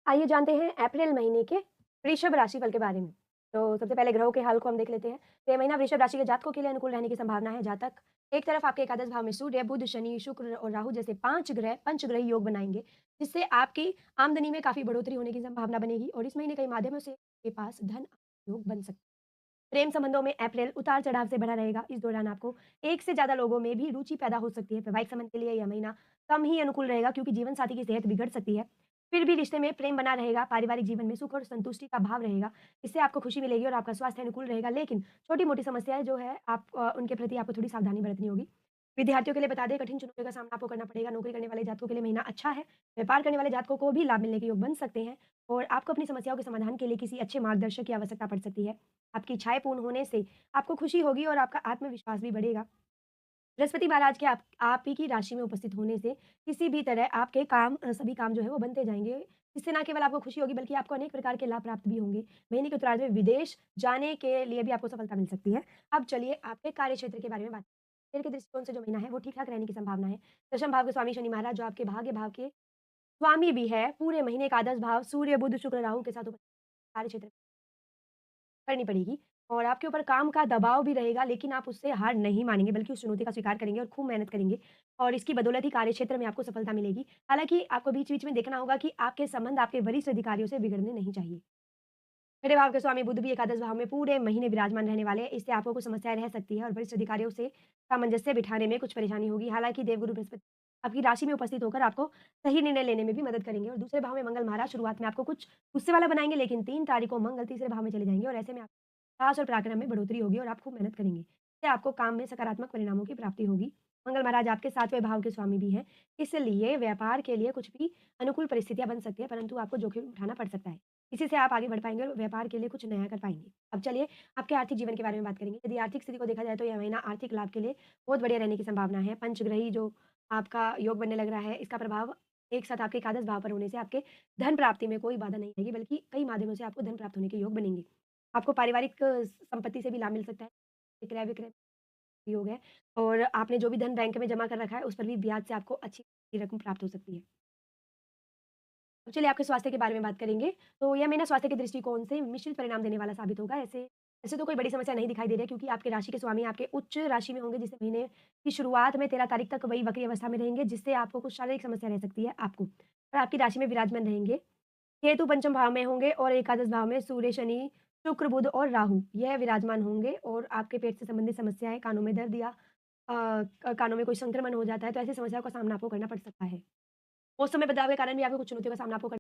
आइए जानते हैं अप्रैल महीने के वृषभ राशिफल के बारे में। तो सबसे पहले ग्रहों के हाल को हम देख लेते हैं। तो ये महीना वृषभ राशि के जातकों के लिए अनुकूल रहने की संभावना है। जातक एक तरफ आपके एकादश भाव में सूर्य, बुध, शनि, शुक्र और राहु जैसे 5 ग्रह पंचग्रही योग बनाएंगे, जिससे आपकी आमदनी में काफ़ी बढ़ोतरी होने की संभावना बनेगी और इस महीने कई माध्यमों से आपके पास धन योग बन सकता है। प्रेम संबंधों में अप्रैल उतार-चढ़ाव से भरा रहेगा। इस दौरान आपको एक से ज़्यादा लोगों में भी रुचि पैदा हो सकती है। वैवाहिक संबंध के लिए यह महीना कम ही अनुकूल रहेगा क्योंकि जीवन साथी की सेहत बिगड़ सकती है। फिर भी रिश्ते में प्रेम बना रहेगा, पारिवारिक जीवन में सुख और संतुष्टि का भाव रहेगा। इससे आपको खुशी मिलेगी और आपका स्वास्थ्य अनुकूल रहेगा। लेकिन छोटी-मोटी समस्याएँ जो है उनके प्रति आपको थोड़ी सावधानी बरतनी होगी। विद्यार्थियों के लिए बता दें कठिन चुनौतियों का सामना आपको करना पड़ेगा। नौकरी करने वाले जातकों के लिए महीना अच्छा है। व्यापार करने वाले जातकों को भी लाभ मिलने के योग बन सकते हैं और आपको अपनी समस्याओं के समाधान के लिए किसी अच्छे मार्गदर्शक की आवश्यकता पड़ सकती है। आपकी इच्छाएँ पूर्ण होने से आपको खुशी होगी और आपका आत्मविश्वास भी बढ़ेगा। बृहस्पति महाराज के आप ही की राशि में उपस्थित होने से किसी भी तरह आपके सभी काम जो है वो बनते जाएँगे। इससे ना केवल आपको खुशी होगी बल्कि आपको अनेक प्रकार के लाभ प्राप्त भी होंगे। महीने के उत्तरार्ध में विदेश जाने के लिए भी आपको सफलता मिल सकती है। अब चलिए आपके कार्यक्षेत्र के बारे में बात करते हैं। के दृष्टिकोण से जो महीना है वो ठीक-ठाक रहने की संभावना है। दशम भाव के स्वामी शनि महाराज जो आपके भाग्य भाव के स्वामी भी है, पूरे महीने का एकादश भाव सूर्य, बुध, शुक्र, राहु के साथ कार्यक्षेत्र करनी पड़ेगी और आपके ऊपर काम का दबाव भी रहेगा, लेकिन आप उससे हार नहीं मानेंगे, बल्कि उस चुनौती का स्वीकार करेंगे और खूब मेहनत करेंगे और इसकी बदौलत ही कार्यक्षेत्र में आपको सफलता मिलेगी। हालाँकि आपको बीच-बीच में देखना होगा कि आपके संबंध आपके वरिष्ठ अधिकारियों से बिगड़ने नहीं चाहिए। छठे भाव के स्वामी बुध भी एकादश भाव में पूरे महीने विराजमान रहने वाले हैं, इससे आपको कुछ समस्याएँ रह सकती है और वरिष्ठ अधिकारियों से सामंजस्य बिठाने में कुछ परेशानी होगी। हालाँकि देवगुरु बृहस्पति आपकी राशि में उपस्थित होकर आपको सही निर्णय लेने में भी मदद करेंगे और दूसरे भाव में मंगल महाराज शुरुआत में आपको कुछ गुस्से वाला बनाएँगे, लेकिन 3 तारीख को मंगल तीसरे भाव में चले जाएँगे और ऐसे में साहस और पराक्रम में बढ़ोतरी होगी और आप खूब मेहनत करेंगे। इससे आपको काम में सकारात्मक परिणामों की प्राप्ति होगी। मंगल महाराज आपके 7वें भाव के स्वामी भी हैं, इसलिए व्यापार के लिए कुछ भी अनुकूल परिस्थितियाँ बन सकती हैं, परंतु आपको जोखिम उठाना पड़ सकता है। इसी से आप आगे बढ़ पाएँगे और व्यापार के लिए कुछ नया कर पाएँगे। अब चलिए आपके आर्थिक जीवन के बारे में बात करेंगे। यदि आर्थिक स्थिति को देखा जाए तो यह महीना आर्थिक लाभ के लिए बहुत बढ़िया रहने की संभावना है। पंचग्रही जो आपका योग बनने लग रहा है, इसका प्रभाव एक साथ आपके एकादश भाव पर होने से आपके धन प्राप्ति में कोई बाधा नहीं रहेगी, बल्कि कई माध्यमों से आपको धन प्राप्त होने के योग बनेंगे। आपको पारिवारिक संपत्ति से भी लाभ मिल सकता है। क्रय-विक्रय योग है और आपने जो भी धन बैंक में जमा कर रखा है, उस पर भी ब्याज से आपको अच्छी रकम प्राप्त हो सकती है। तो चलिए आपके स्वास्थ्य के बारे में बात करेंगे। तो यह महीना स्वास्थ्य के दृष्टिकोण से मिश्रित परिणाम देने वाला साबित होगा। ऐसे ऐसे तो कोई बड़ी समस्या नहीं दिखाई दे रही है क्योंकि आपके राशि के स्वामी आपके उच्च राशि में होंगे, जिससे महीने की शुरुआत में 13 तारीख तक वही वक्री अवस्था में रहेंगे, जिससे आपको कुछ शारीरिक समस्या रह सकती है आपको। और आपकी राशि में विराजमान रहेंगे। केतु पंचम भाव में होंगे और एकादश भाव में सूर्य, शनि, शुक्र, बुध और राहु यह विराजमान होंगे और आपके पेट से संबंधित समस्याएँ, कानों में दर्द या कानों में कोई संक्रमण हो जाता है, तो ऐसी समस्याओं का सामना आपको करना पड़ सकता है। मौसम में बदलाव के कारण भी आपको कुछ चुनौतियों का सामना आपको कर